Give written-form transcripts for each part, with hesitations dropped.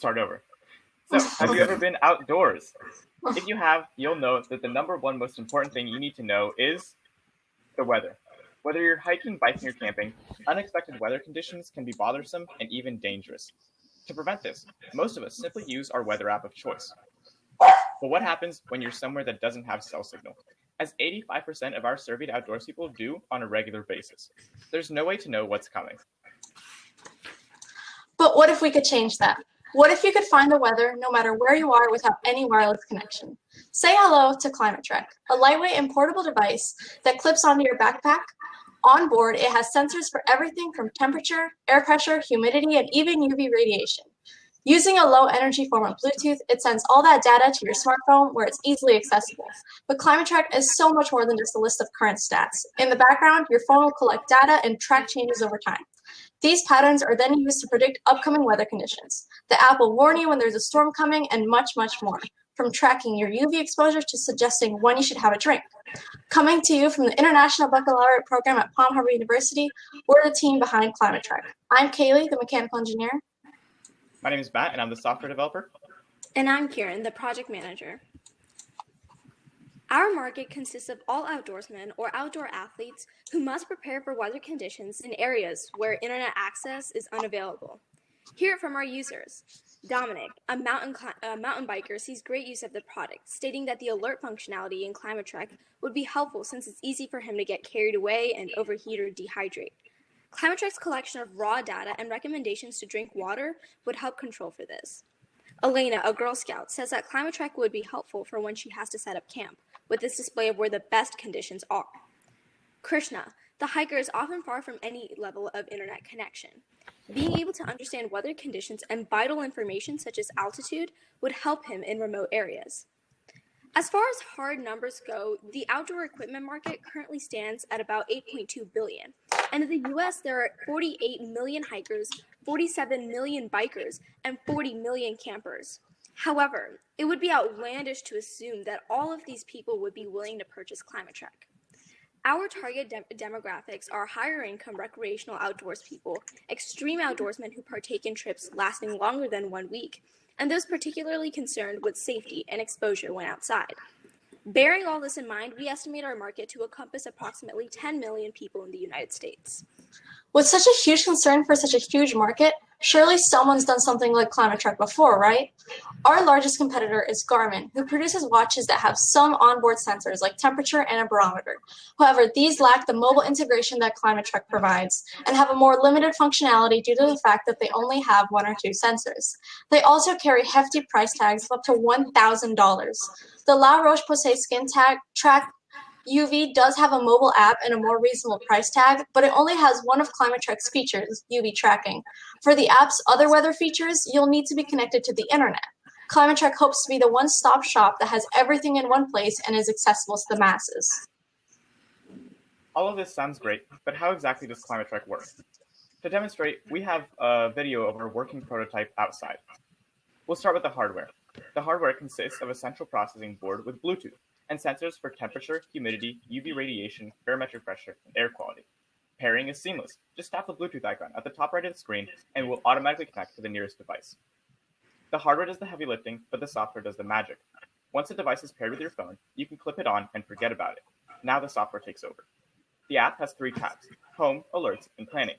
start over. So, have you ever been outdoors? If you have, you'll know that the number one most important thing you need to know is the weather. Whether you're hiking, biking, or camping, unexpected weather conditions can be bothersome and even dangerous. To prevent this, most of us simply use our weather app of choice. But what happens when you're somewhere that doesn't have cell signal? As 85% of our surveyed outdoors people do on a regular basis. There's no way to know what's coming. But what if we could change that? What if you could find the weather no matter where you are without any wireless connection? Say hello to ClimateTrack, a lightweight and portable device that clips onto your backpack. On board, it has sensors for everything from temperature, air pressure, humidity, and even UV radiation. Using a low-energy form of Bluetooth, it sends all that data to your smartphone where it's easily accessible. But ClimateTrack is so much more than just a list of current stats. In the background, your phone will collect data and track changes over time. These patterns are then used to predict upcoming weather conditions. The app will warn you when there's a storm coming and much, much more, from tracking your UV exposure to suggesting when you should have a drink. Coming to you from the International Baccalaureate Program at Palm Harbor University, we're the team behind ClimateTrack. I'm Kaylee, the mechanical engineer. My name is Matt, and I'm the software developer. And I'm Kieran, the project manager. Our market consists of all outdoorsmen or outdoor athletes who must prepare for weather conditions in areas where internet access is unavailable. Hear it from our users. Dominic, a mountain biker, sees great use of the product, stating that the alert functionality in ClimateTrack would be helpful since it's easy for him to get carried away and overheat or dehydrate. ClimateTrack's collection of raw data and recommendations to drink water would help control for this. Elena, a Girl Scout, says that ClimateTrack would be helpful for when she has to set up camp, with this display of where the best conditions are. Krishna, the hiker, is often far from any level of internet connection. Being able to understand weather conditions and vital information such as altitude would help him in remote areas. As far as hard numbers go, the outdoor equipment market currently stands at about $8.2 billion. And in the US, there are 48 million hikers, 47 million bikers, and 40 million campers. However, it would be outlandish to assume that all of these people would be willing to purchase ClimateTrack. Our target demographics are higher income recreational outdoors people, extreme outdoorsmen who partake in trips lasting longer than 1 week, and those particularly concerned with safety and exposure when outside. Bearing all this in mind, we estimate our market to encompass approximately 10 million people in the United States. With such a huge concern for such a huge market, surely someone's done something like ClimateTrack before, right? Our largest competitor is Garmin, who produces watches that have some onboard sensors like temperature and a barometer. However, these lack the mobile integration that ClimateTrack provides and have a more limited functionality due to the fact that they only have 1 or 2 sensors. They also carry hefty price tags of up to $1,000. The La Roche-Posay Track UV does have a mobile app and a more reasonable price tag, but it only has one of ClimateTrack's features, UV tracking. For the app's other weather features, you'll need to be connected to the internet. ClimateTrack hopes to be the one-stop shop that has everything in one place and is accessible to the masses. All of this sounds great, but how exactly does ClimateTrack work? To demonstrate, we have a video of our working prototype outside. We'll start with the hardware. The hardware consists of a central processing board with Bluetooth and sensors for temperature, humidity, UV radiation, barometric pressure, and air quality. Pairing is seamless. Just tap the Bluetooth icon at the top right of the screen and it will automatically connect to the nearest device. The hardware does the heavy lifting, but the software does the magic. Once the device is paired with your phone, you can clip it on and forget about it. Now the software takes over. The app has 3 tabs: Home, Alerts, and Planning.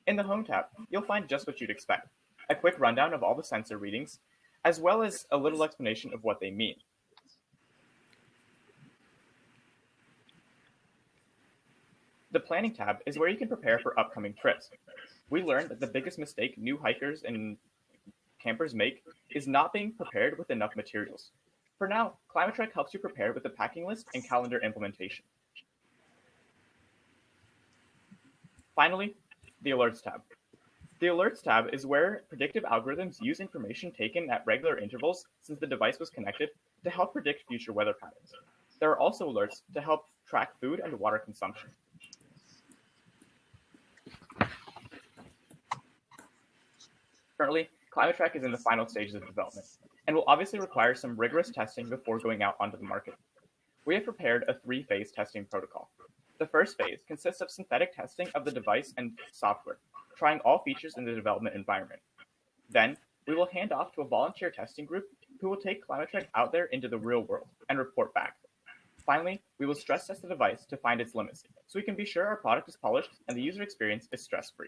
In the Home tab, you'll find just what you'd expect: a quick rundown of all the sensor readings, as well as a little explanation of what they mean. The Planning tab is where you can prepare for upcoming trips. We learned that the biggest mistake new hikers and campers make is not being prepared with enough materials. For now, ClimateTrack helps you prepare with the packing list and calendar implementation. Finally, the Alerts tab. The Alerts tab is where predictive algorithms use information taken at regular intervals since the device was connected to help predict future weather patterns. There are also alerts to help track food and water consumption. Currently, ClimateTrack is in the final stages of development and will obviously require some rigorous testing before going out onto the market. We have prepared a 3-phase testing protocol. The first phase consists of synthetic testing of the device and software, trying all features in the development environment. Then, we we will hand off to a volunteer testing group who will take Climatrek out there into the real world and report back. Finally, we will stress test the device to find its limits, so we can be sure our product is polished and the user experience is stress-free.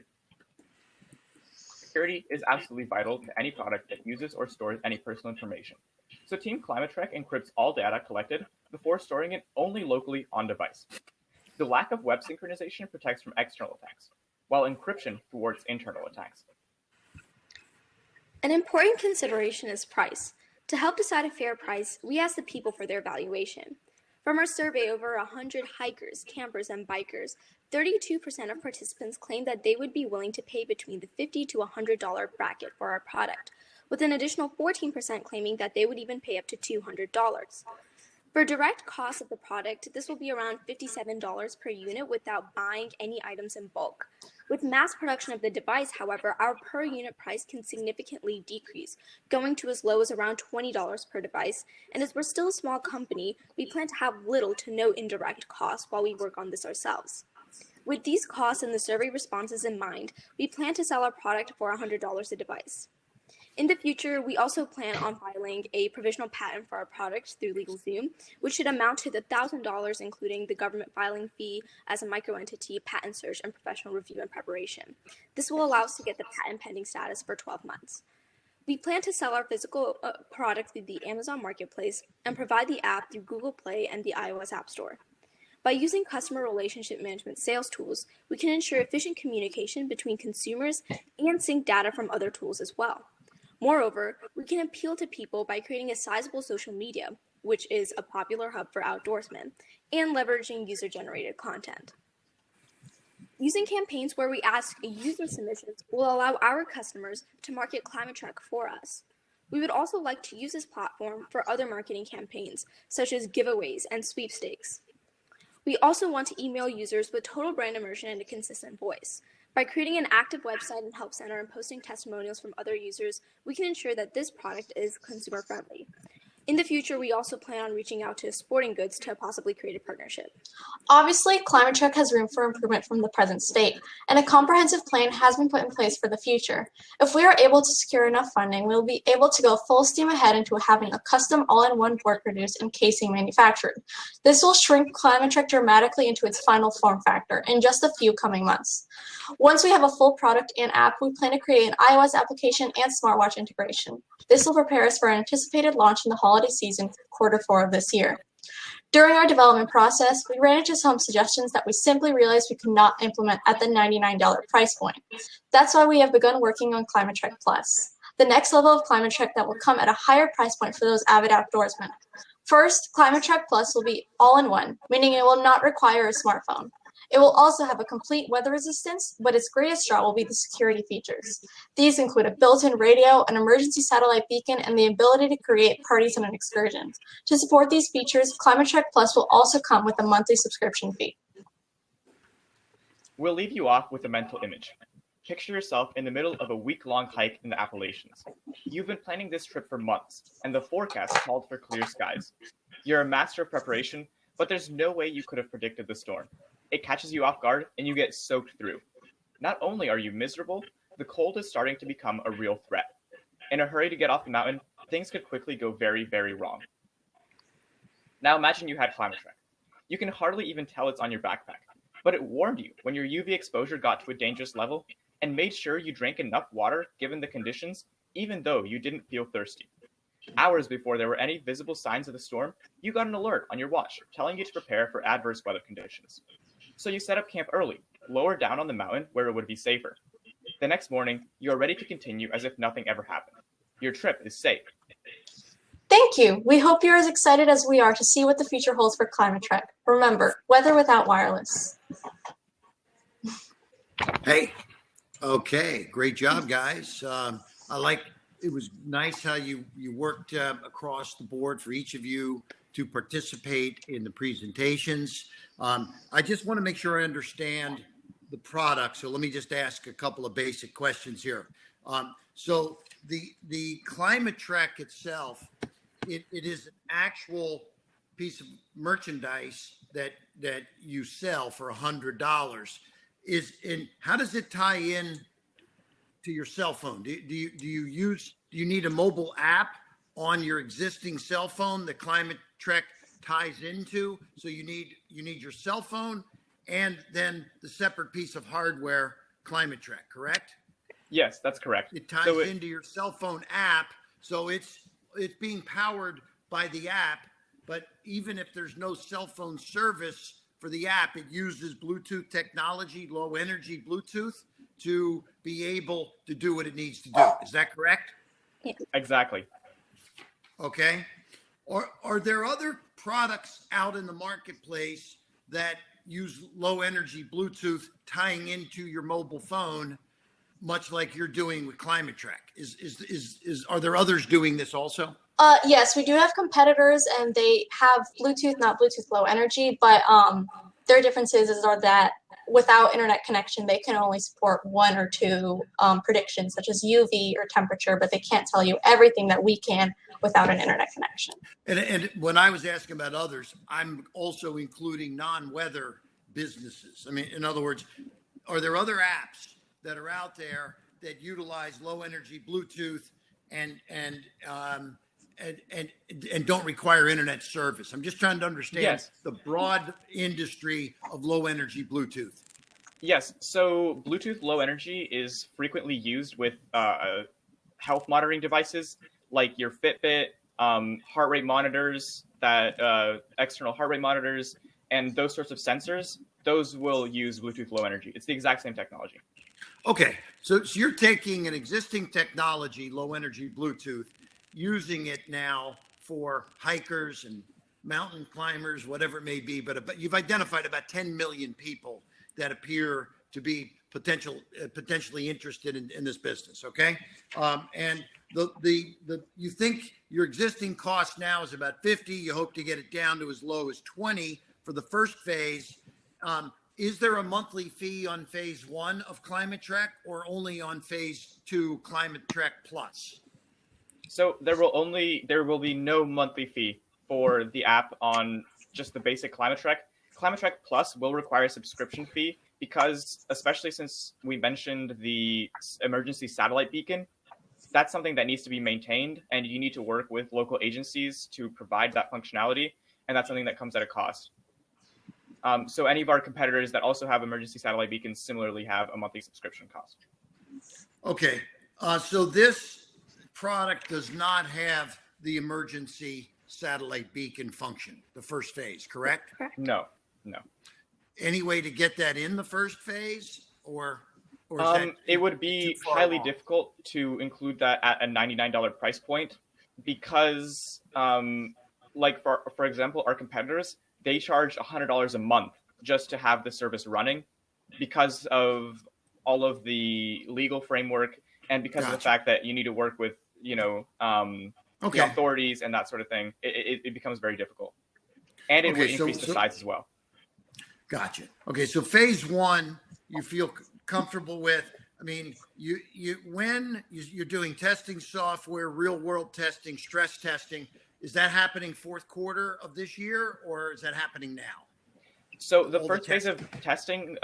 Security is absolutely vital to any product that uses or stores any personal information. So Team Climatrek encrypts all data collected before storing it only locally on device. The lack of web synchronization protects from external attacks, while encryption thwarts internal attacks. An important consideration is price. To help decide a fair price, we ask the people for their valuation. From our survey of over 100 hikers, campers, and bikers, 32% of participants claimed that they would be willing to pay between the $50 to $100 bracket for our product, with an additional 14% claiming that they would even pay up to $200. For direct cost of the product, this will be around $57 per unit without buying any items in bulk. With mass production of the device, however, our per unit price can significantly decrease, going to as low as around $20 per device, and as we're still a small company, we plan to have little to no indirect costs while we work on this ourselves. With these costs and the survey responses in mind, we plan to sell our product for $100 a device. In the future, we also plan on filing a provisional patent for our product through LegalZoom, which should amount to the $1,000, including the government filing fee as a microentity, patent search, and professional review and preparation. This will allow us to get the patent pending status for 12 months. We plan to sell our physical product through the Amazon Marketplace and provide the app through Google Play and the iOS App Store. By using customer relationship management sales tools, we can ensure efficient communication between consumers and sync data from other tools as well. Moreover, we can appeal to people by creating a sizable social media, which is a popular hub for outdoorsmen, and leveraging user-generated content. Using campaigns where we ask user submissions will allow our customers to market Climatrek for us. We would also like to use this platform for other marketing campaigns, such as giveaways and sweepstakes. We also want to email users with total brand immersion and a consistent voice. By creating an active website and help center and posting testimonials from other users, we can ensure that this product is consumer friendly. In the future, we also plan on reaching out to sporting goods to possibly create a partnership. Obviously, Climatrek has room for improvement from the present state, and a comprehensive plan has been put in place for the future. If we are able to secure enough funding, we will be able to go full steam ahead into having a custom all-in-one board produced and casing manufactured. This will shrink Climatrek dramatically into its final form factor in just a few coming months. Once we have a full product and app, we plan to create an iOS application and smartwatch integration. This will prepare us for an anticipated launch in the holiday season, Q4 of this year. During our development process, we ran into some suggestions that we simply realized we could not implement at the $99 price point. That's why we have begun working on Climatrek Plus, the next level of Climatrek that will come at a higher price point for those avid outdoorsmen. First, Climatrek Plus will be all-in-one, meaning it will not require a smartphone. It will also have a complete weather resistance, but its greatest draw will be the security features. These include a built-in radio, an emergency satellite beacon, and the ability to create parties on an excursion. To support these features, Climatrek Plus will also come with a monthly subscription fee. We'll leave you off with a mental image. Picture yourself in the middle of a week-long hike in the Appalachians. You've been planning this trip for months, and the forecast called for clear skies. You're a master of preparation, but there's no way you could have predicted the storm. It catches you off guard, and you get soaked through. Not only are you miserable, the cold is starting to become a real threat. In a hurry to get off the mountain, things could quickly go very, very wrong. Now imagine you had Climatrek. You can hardly even tell it's on your backpack, but it warned you when your UV exposure got to a dangerous level and made sure you drank enough water given the conditions, even though you didn't feel thirsty. Hours before there were any visible signs of the storm, you got an alert on your watch telling you to prepare for adverse weather conditions. So you set up camp early, lower down on the mountain where it would be safer. The next morning, you are ready to continue as if nothing ever happened. Your trip is safe. Thank you. We hope you're as excited as we are to see what the future holds for Climatrek. Remember, weather without wireless. Hey, okay, great job, guys. It was nice how you worked across the board for each of you to participate in the presentations. I just want to make sure I understand the product. So let me just ask a couple of basic questions here. So the Climatrek itself, it is an actual piece of merchandise that you sell for $100. How does it tie in to your cell phone? Do you use do you need a mobile app on your existing cell phone that Climate Trek ties into? So you need your cell phone and then the separate piece of hardware, Climate Trek, correct? Yes, that's correct. It ties into your cell phone app, so it's being powered by the app. But even if there's no cell phone service for the app, it uses Bluetooth technology, low energy Bluetooth, to be able to do what it needs to do. Is that correct? Exactly. Okay. Are there other products out in the marketplace that use low energy Bluetooth tying into your mobile phone, much like you're doing with Climate Trek? Are there others doing this also? Yes, we do have competitors, and they have Bluetooth, not Bluetooth Low Energy, but their differences are that without internet connection, they can only support one or two predictions, such as UV or temperature, but they can't tell you everything that we can without an internet connection. And when I was asking about others, I'm also including non-weather businesses. I mean, in other words, are there other apps that are out there that utilize low energy Bluetooth and don't require internet service? I'm just trying to understand the broad industry of low energy Bluetooth. Yes, so Bluetooth Low Energy is frequently used with health monitoring devices like your Fitbit, heart rate monitors, external heart rate monitors, and those sorts of sensors. Those will use Bluetooth Low Energy. It's the exact same technology. Okay, so you're taking an existing technology, low energy Bluetooth, using it now for hikers and mountain climbers, whatever it may be. But you've identified about 10 million people that appear to be potentially interested in this business. Okay, and you think your existing cost now is about 50. You hope to get it down to as low as 20 for the first phase. Is there a monthly fee on phase 1 of Climate Trek, or only on phase 2 Climate Trek Plus? So there will be no monthly fee for the app on just the basic Climate Trek. Climate Trek Plus will require a subscription fee because, especially since we mentioned the emergency satellite beacon, that's something that needs to be maintained, and you need to work with local agencies to provide that functionality, and that's something that comes at a cost. So any of our competitors that also have emergency satellite beacons similarly have a monthly subscription cost. Okay, so this product does not have the emergency satellite beacon function, the first phase, correct? No. Any way to get that in the first phase, or is that it would be highly difficult to include that at a $99 price point because, like for example, our competitors, they charge $100 a month just to have the service running because of all of the legal framework and because of the fact that you need to work with, the authorities and that sort of thing. It becomes very difficult. And it would increase the size as well. Gotcha. Okay, so phase 1, you feel comfortable with. I mean, when you're doing testing software, real world testing, stress testing, is that happening fourth quarter of this year, or is that happening now? So the first phase of testing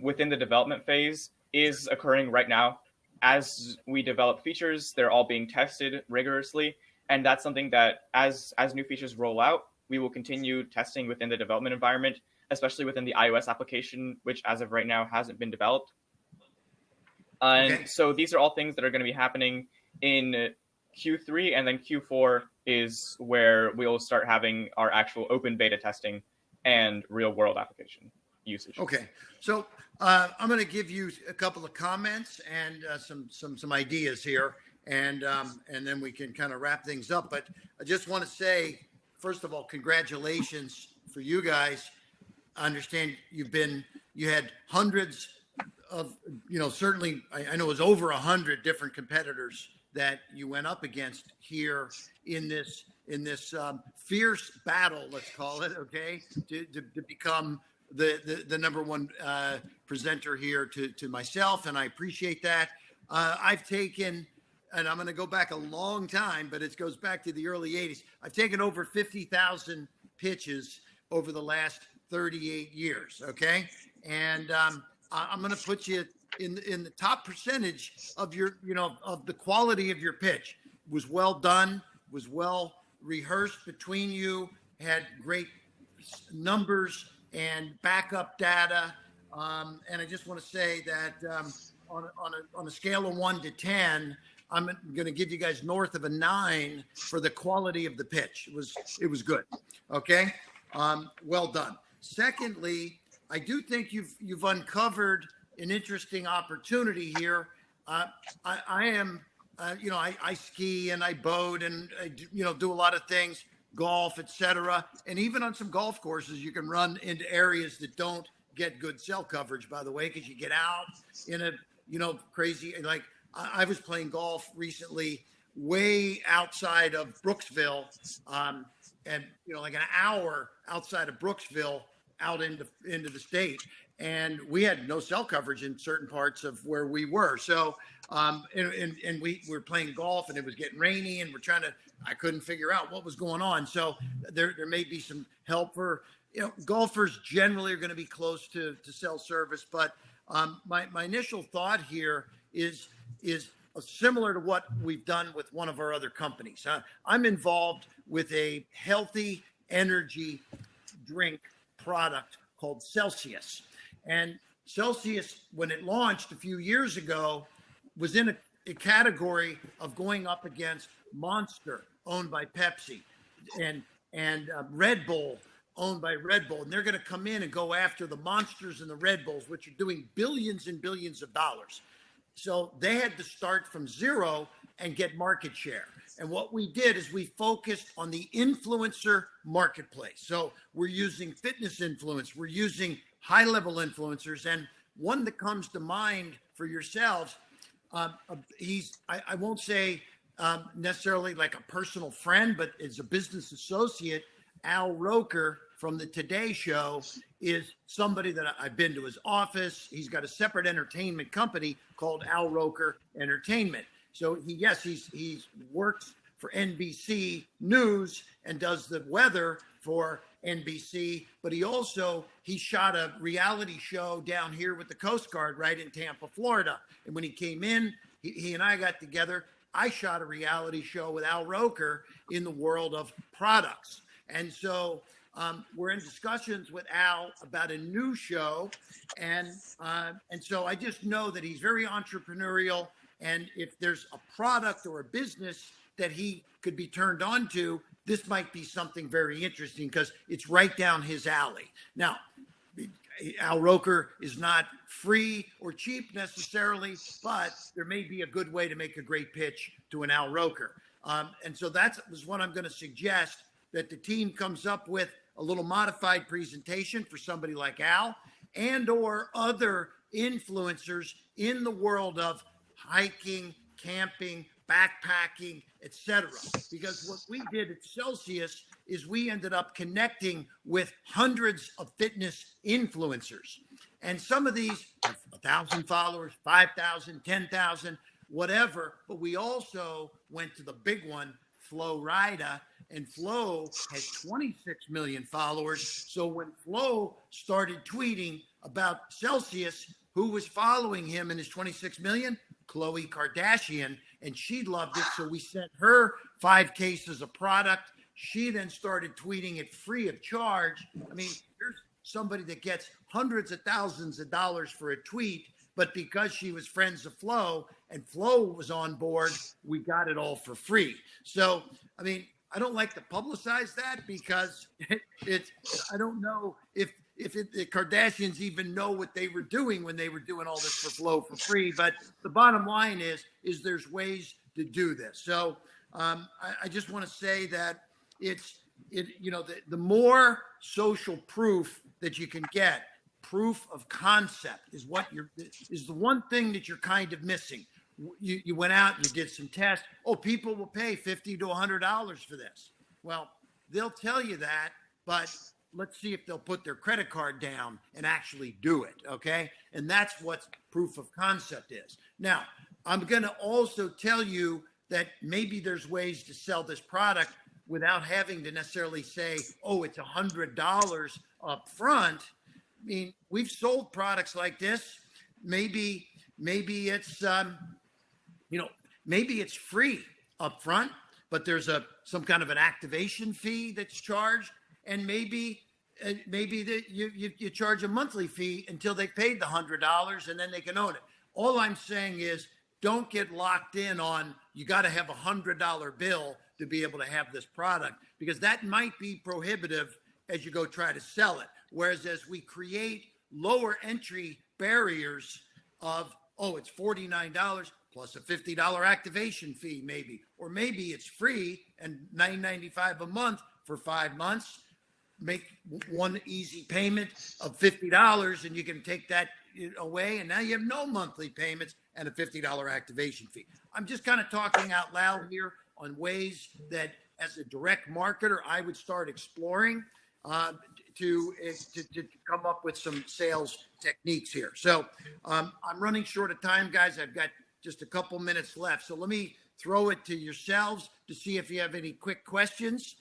within the development phase is occurring right now. As we develop features, they're all being tested rigorously. And that's something that as new features roll out, we will continue testing within the development environment, especially within the iOS application, which as of right now hasn't been developed. And so these are all things that are going to be happening in Q3, and then Q4 is where we'll start having our actual open beta testing and real world application usage. Okay, so I'm going to give you a couple of comments and some ideas here, and then we can kind of wrap things up. But I just want to say, first of all, congratulations for you guys. I understand you had hundreds of, certainly I know it was over 100 different competitors that you went up against here in this fierce battle, let's call it, okay, to become the number one presenter here to myself, and I appreciate that. I've taken, and I'm going to go back a long time, but it goes back to the early 80s. I've taken over 50,000 pitches over the last 38 years, okay? And I'm going to put you in the top percentage of your, of the quality of your pitch. was well done, was well rehearsed between you, had great numbers and backup data. And I just want to say that on a scale of 1 to 10, I'm going to give you guys north of a 9 for the quality of the pitch. It was good. Okay. Well done. Secondly, I do think you've uncovered an interesting opportunity here. I am, I ski and I boat and I do a lot of things, golf, etc. And even on some golf courses, you can run into areas that don't get good cell coverage, by the way, because you get out in a crazy, like I was playing golf recently way outside of Brooksville, and like an hour outside of Brooksville out into the state, and we had no cell coverage in certain parts of where we were. So and we were playing golf and it was getting rainy and I couldn't figure out what was going on. So there may be some help for, golfers generally are going to be close to cell service, but my initial thought here is similar to what we've done with one of our other companies. I'm involved with a healthy energy drink product called Celsius. And Celsius, when it launched a few years ago, was in a category of going up against Monster, owned by Pepsi, and Red Bull, owned by Red Bull. And they're going to come in and go after the Monsters and the Red Bulls, which are doing billions and billions of dollars. So they had to start from zero and get market share. And what we did is we focused on the influencer marketplace. So we're using fitness influence, we're using high-level influencers, and one that comes to mind for yourselves, I won't say necessarily like a personal friend, but as a business associate, Al Roker from the Today Show is somebody that I've been to his office. He's got a separate entertainment company called Al Roker Entertainment. So he works for NBC News and does the weather for NBC, but he shot a reality show down here with the Coast Guard right in Tampa, Florida. And when he came in, he and I got together. I shot a reality show with Al Roker in the world of products. And so we're in discussions with Al about a new show. And so I just know that he's very entrepreneurial. And if there's a product or a business that he could be turned on to, this might be something very interesting because it's right down his alley. Now, Al Roker is not free or cheap necessarily, but there may be a good way to make a great pitch to an Al Roker. And so that was what I'm going to suggest, that the team comes up with a little modified presentation for somebody like Al and or other influencers in the world of hiking, camping, backpacking, etc. Because what we did at Celsius is we ended up connecting with hundreds of fitness influencers. And some of these have 1,000 followers, 5,000, 10,000, whatever. But we also went to the big one, Flo Rida, and Flo has 26 million followers. So when Flo started tweeting about Celsius, who was following him in his 26 million? Khloe Kardashian, and she loved it. So we sent her 5 cases of product. She then started tweeting it free of charge. I mean, there's somebody that gets hundreds of thousands of dollars for a tweet, but because she was friends of Flo and Flo was on board, we got it all for free. So, I mean, I don't like to publicize that because I don't know if the Kardashians even know what they were doing when they were doing all this for Flo for free. But the bottom line is there's ways to do this. So I just want to say that the more social proof that you can get, proof of concept is the one thing that you're kind of missing. You went out, you did some tests. Oh, people will pay $50 to $100 for this. Well, they'll tell you that, but let's see if they'll put their credit card down and actually do it, okay? And that's what proof of concept is. Now, I'm going to also tell you that maybe there's ways to sell this product without having to necessarily say, oh, it's $100 up front. I mean, we've sold products like this. Maybe it's maybe it's free up front, but there's some kind of an activation fee that's charged, and maybe that you charge a monthly fee until they paid the $100, and then they can own it. All I'm saying is, don't get locked in on you got to have $100 bill to be able to have this product, because that might be prohibitive as you go try to sell it. Whereas as we create lower entry barriers of, oh, it's $49 plus a $50 activation fee maybe, or maybe it's free and $9.95 a month for 5 months. Make one easy payment of $50 and you can take that away, and now you have no monthly payments and a $50 activation fee. I'm just kind of talking out loud here on ways that as a direct marketer I would start exploring to come up with some sales techniques here. So I'm running short of time, guys. I've got just a couple minutes left, so let me throw it to yourselves to see if you have any quick questions.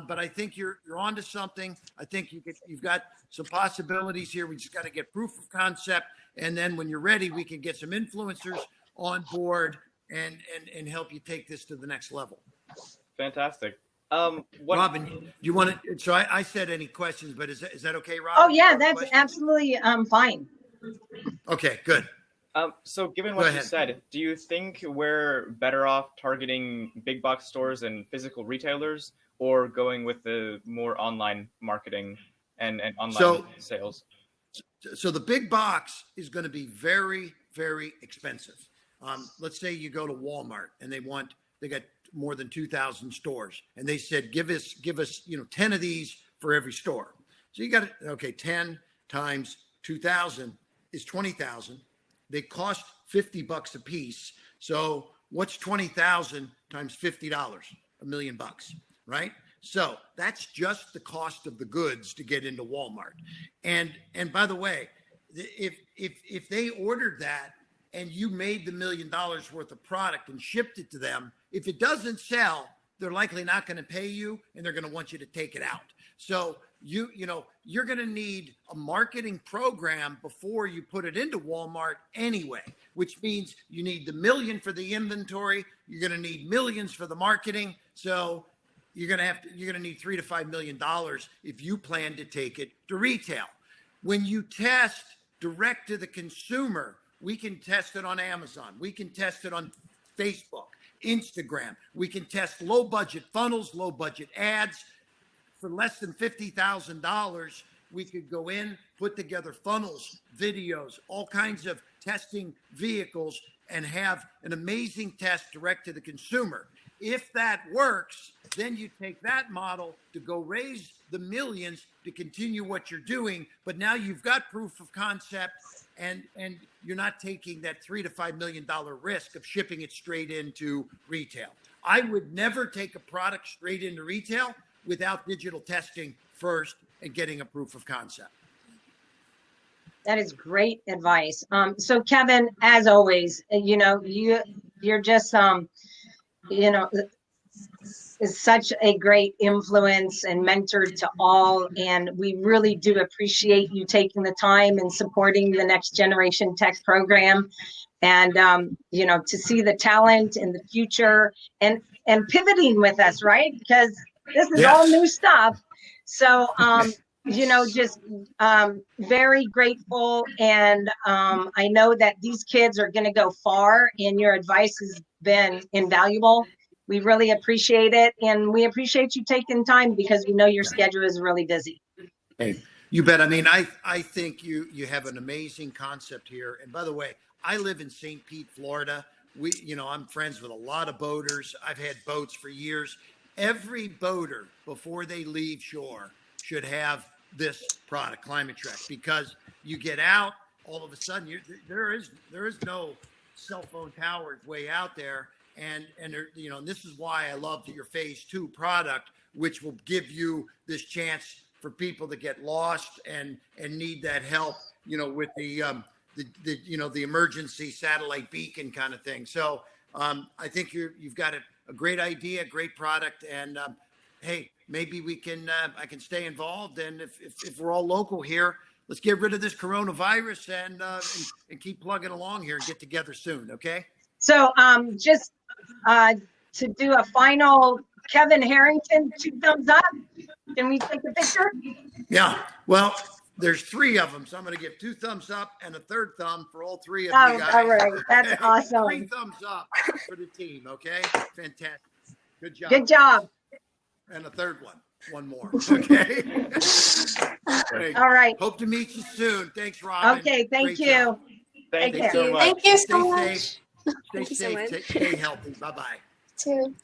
But I think you're onto something. I think you've got some possibilities here. We just got to get proof of concept, and then when you're ready, we can get some influencers on board and help you take this to the next level. Fantastic. Robin, do you want to? So I said any questions, but is that okay, Robin? Oh yeah, that's absolutely fine. Okay, good. So given what you said, do you think we're better off targeting big box stores and physical retailers, or going with the more online marketing and online sales? So the big box is going to be very, very expensive. Let's say you go to Walmart and they got more than 2,000 stores, and they said, give us 10 of these for every store. So you got to, 10 times 2,000 is 20,000. They cost $50 a piece. So what's 20,000 times $50? $1 million, right? So that's just the cost of the goods to get into Walmart. And by the way, if they ordered that and you made the $1 million worth of product and shipped it to them, if it doesn't sell, they're likely not going to pay you, and they're going to want you to take it out. So you're going to need a marketing program before you put it into Walmart anyway, which means you need the $1 million for the inventory. You're going to need millions for the marketing. So you're going to need $3 to $5 million if you plan to take it to retail. When you test direct to the consumer, we can test it on Amazon. We can test it on Facebook, Instagram. We can test low budget funnels, low budget ads. For less than $50,000, we could go in, put together funnels, videos, all kinds of testing vehicles, and have an amazing test direct to the consumer. If that works, then you take that model to go raise the millions to continue what you're doing. But now you've got proof of concept, and you're not taking that $3 to $5 million risk of shipping it straight into retail. I would never take a product straight into retail without digital testing first and getting a proof of concept. That is great advice. So Kevin, as always, you're just, is such a great influence and mentor to all. And we really do appreciate you taking the time and supporting the Next Generation Tech program. And, to see the talent in the future and pivoting with us, right? Because this is all new stuff. So, just very grateful. And I know that these kids are going to go far, and your advice has been invaluable. We really appreciate it. And we appreciate you taking time, because we know your schedule is really busy. Hey, you bet. I mean, I think you have an amazing concept here. And by the way, I live in St. Pete, Florida. I'm friends with a lot of boaters. I've had boats for years. Every boater, before they leave shore, should have this product, Climate Trek, because you get out, all of a sudden there is no cell phone towers way out there, and this is why I love your Phase 2 product, which will give you this chance for people to get lost and need that help, with the emergency satellite beacon kind of thing. So I think you've got a great idea, great product, and hey, maybe I can stay involved, and if we're all local here, let's get rid of this coronavirus and keep plugging along here and get together soon, okay? So just to do a final Kevin Harrington 2 thumbs up. Can we take a picture? Yeah. Well, there's 3 of them, so I'm going to give 2 thumbs up and a 3rd thumb for all 3 of Oh, you guys. all right. That's Okay? awesome. 3 thumbs up for the team. Okay. Fantastic. Good job. Good job. And a 3rd one. One more. Okay. Great. All right. Hope to meet you soon. Thanks, Robin. Okay. Thank Great you. job. Thank Take you care. so much. Thank you so Stay much. safe. Stay Thank you so safe. much. Stay healthy. Bye-bye. Too.